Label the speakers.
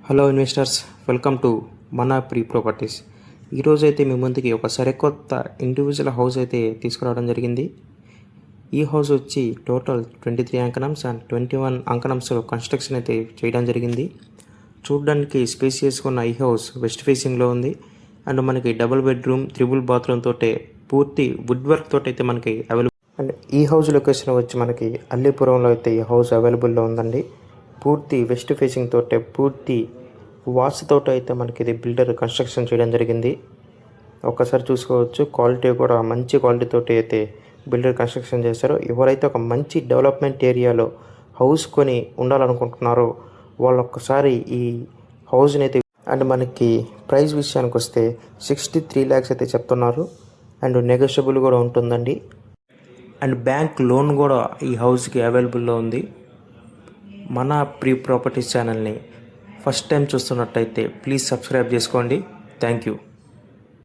Speaker 1: Hello investors, welcome to మన pre properties. ఈరోజు అయితే మీ ముందుకి ఒక సరికొత్త ఇండివిజువల్ హౌస్ అయితే తీసుకురావడం జరిగింది. ఈ హౌస్ వచ్చి టోటల్ 23 అంకణమ్స్ అండ్ 21 అంకణమ్స్లో కన్స్ట్రక్షన్ అయితే చేయడం జరిగింది. చూడడానికి స్పేసియస్గా ఉన్న ఈ హౌస్ వెస్ట్ ఫేసింగ్లో ఉంది. అండ్ మనకి డబుల్ బెడ్రూమ్, త్రిబుల్ బాత్రూమ్ తోటే పూర్తి వుడ్ వర్క్ తోటి అయితే మనకి అవైలబుల్. అండ్ ఈ హౌస్ లొకేషన్ వచ్చి మనకి అల్లీపురంలో అయితే ఈ హౌస్ అవైలబుల్లో ఉందండి. పూర్తి వెస్ట్ ఫేసింగ్ తోటే పూర్తి వాస్తుతో అయితే మనకి ఇది బిల్డర్ కన్స్ట్రక్షన్ చేయడం జరిగింది. ఒక్కసారి చూసుకోవచ్చు, క్వాలిటీ కూడా మంచి క్వాలిటీతో అయితే బిల్డర్ కన్స్ట్రక్షన్ చేశారు. ఎవరైతే ఒక మంచి డెవలప్మెంట్ ఏరియాలో హౌస్ కొని ఉండాలనుకుంటున్నారో వాళ్ళు ఒక్కసారి ఈ హౌస్ని అయితే. అండ్ మనకి ప్రైస్ విషయానికి వస్తే 63 lakhs అయితే చెప్తున్నారు. అండ్ నెగోషియబుల్ కూడా ఉంటుందండి. అండ్ బ్యాంక్ లోన్ కూడా ఈ హౌస్కి అవైలబుల్లో ఉంది. మన ప్రీ ప్రాపర్టీస్ ఛానల్ని ఫస్ట్ టైం చూస్తున్నట్టయితే ప్లీజ్ సబ్స్క్రైబ్ చేసుకోండి. Thank you.